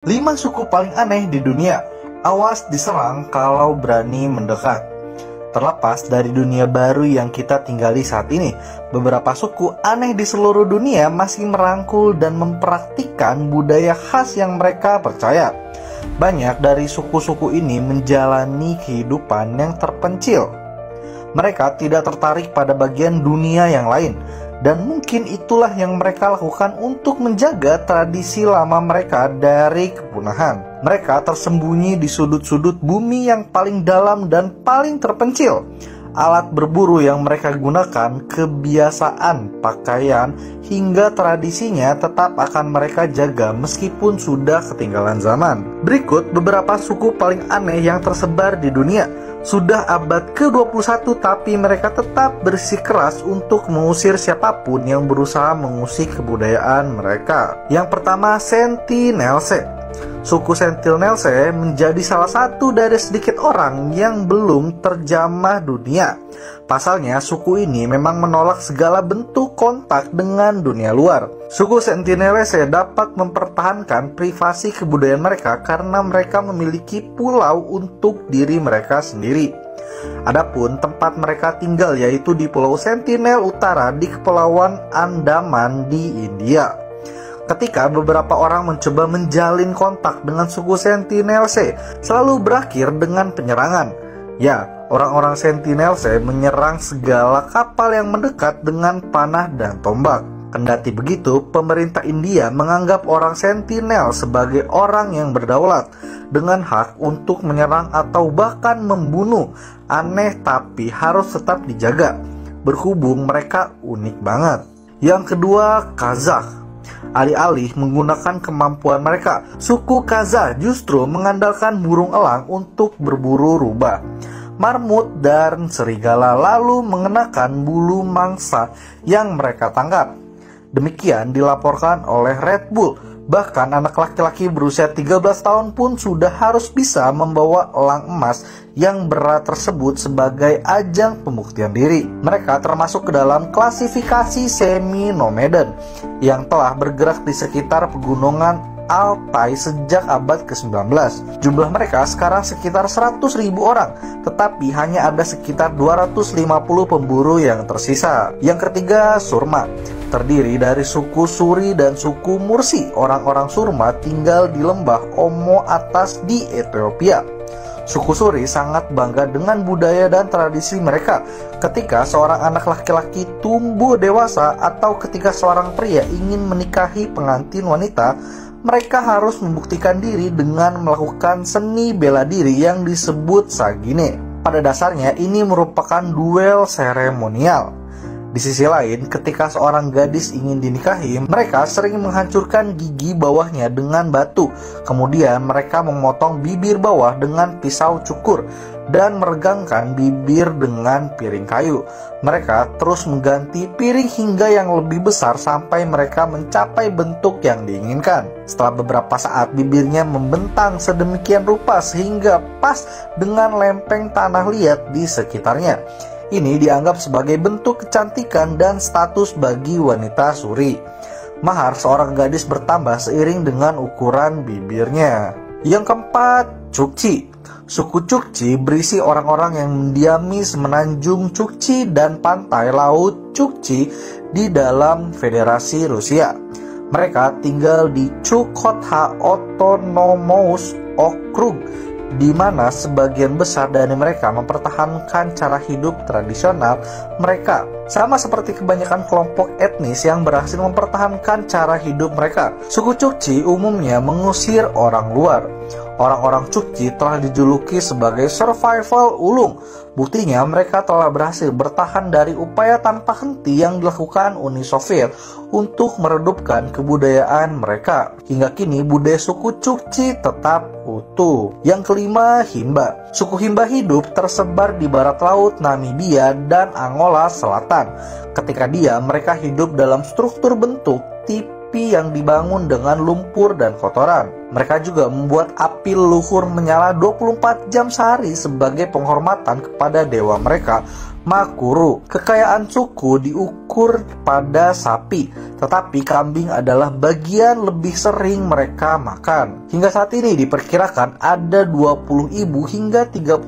5 suku paling aneh di dunia. Awas diserang kalau berani mendekat. Terlepas dari dunia baru yang kita tinggali saat ini, beberapa suku aneh di seluruh dunia masih merangkul dan mempraktikkan budaya khas yang mereka percaya. Banyak dari suku-suku ini menjalani kehidupan yang terpencil. Mereka tidak tertarik pada bagian dunia yang lain, dan mungkin itulah yang mereka lakukan untuk menjaga tradisi lama mereka dari kepunahan. Mereka tersembunyi di sudut-sudut bumi yang paling dalam dan paling terpencil. Alat berburu yang mereka gunakan, kebiasaan, pakaian, hingga tradisinya tetap akan mereka jaga meskipun sudah ketinggalan zaman. Berikut beberapa suku paling aneh yang tersebar di dunia. Sudah abad ke-21 tapi mereka tetap bersikeras untuk mengusir siapapun yang berusaha mengusik kebudayaan mereka. Yang pertama, Sentinelse. Suku Sentinelse menjadi salah satu dari sedikit orang yang belum terjamah dunia. Pasalnya, suku ini memang menolak segala bentuk kontak dengan dunia luar. Suku Sentinelse dapat mempertahankan privasi kebudayaan mereka karena mereka memiliki pulau untuk diri mereka sendiri. Adapun tempat mereka tinggal yaitu di Pulau Sentinel Utara di Kepulauan Andaman di India. Ketika beberapa orang mencoba menjalin kontak dengan suku Sentinelse, selalu berakhir dengan penyerangan. Ya, orang-orang Sentinelse menyerang segala kapal yang mendekat dengan panah dan tombak. Kendati begitu, pemerintah India menganggap orang Sentinel sebagai orang yang berdaulat, dengan hak untuk menyerang atau bahkan membunuh. Aneh tapi harus tetap dijaga, berhubung mereka unik banget. Yang kedua, Kazakh. Alih-alih menggunakan kemampuan mereka, suku Kazakh justru mengandalkan burung elang untuk berburu rubah, marmut, dan serigala, lalu mengenakan bulu mangsa yang mereka tangkap. Demikian dilaporkan oleh Red Bull. Bahkan anak laki-laki berusia 13 tahun pun sudah harus bisa membawa elang emas yang berat tersebut sebagai ajang pembuktian diri. Mereka termasuk ke dalam klasifikasi semi-nomaden yang telah bergerak di sekitar pegunungan Altai sejak abad ke-19. Jumlah mereka sekarang sekitar 100.000 orang, tetapi hanya ada sekitar 250 pemburu yang tersisa. Yang ketiga, Surma. Terdiri dari suku Suri dan suku Mursi. Orang-orang Surma tinggal di lembah Omo atas di Ethiopia. Suku Suri sangat bangga dengan budaya dan tradisi mereka. Ketika seorang anak laki-laki tumbuh dewasa atau ketika seorang pria ingin menikahi pengantin wanita, mereka harus membuktikan diri dengan melakukan seni bela diri yang disebut sagine. Pada dasarnya ini merupakan duel seremonial. Di sisi lain, ketika seorang gadis ingin dinikahi, mereka sering menghancurkan gigi bawahnya dengan batu. Kemudian mereka memotong bibir bawah dengan pisau cukur dan meregangkan bibir dengan piring kayu. Mereka terus mengganti piring hingga yang lebih besar sampai mereka mencapai bentuk yang diinginkan. Setelah beberapa saat, bibirnya membentang sedemikian rupa sehingga pas dengan lempeng tanah liat di sekitarnya. Ini dianggap sebagai bentuk kecantikan dan status bagi wanita Suri. Mahar seorang gadis bertambah seiring dengan ukuran bibirnya. Yang keempat, Chukchi. Suku Chukchi berisi orang-orang yang mendiami semenanjung Chukchi dan pantai laut Chukchi di dalam Federasi Rusia. Mereka tinggal di Chukotka Autonomous Okrug, di mana sebagian besar dari mereka mempertahankan cara hidup tradisional mereka, sama seperti kebanyakan kelompok etnis yang berhasil mempertahankan cara hidup mereka. Suku Chukchi umumnya mengusir orang luar. Orang-orang Chukchi telah dijuluki sebagai survival ulung. Buktinya mereka telah berhasil bertahan dari upaya tanpa henti yang dilakukan Uni Soviet untuk meredupkan kebudayaan mereka. Hingga kini budaya suku Chukchi tetap utuh. Yang kelima, Himba. Suku Himba hidup tersebar di barat laut Namibia dan Angola Selatan. Ketika mereka hidup dalam struktur bentuk tipe tepi yang dibangun dengan lumpur dan kotoran. Mereka juga membuat api leluhur menyala 24 jam sehari sebagai penghormatan kepada dewa mereka, Makuru. Kekayaan suku diukur pada sapi, tetapi kambing adalah bagian lebih sering mereka makan. Hingga saat ini diperkirakan ada 20.000 hingga 30.000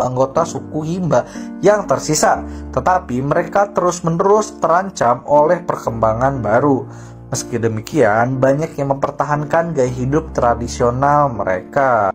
anggota suku Himba yang tersisa, tetapi mereka terus-menerus terancam oleh perkembangan baru. Meski demikian, banyak yang mempertahankan gaya hidup tradisional mereka.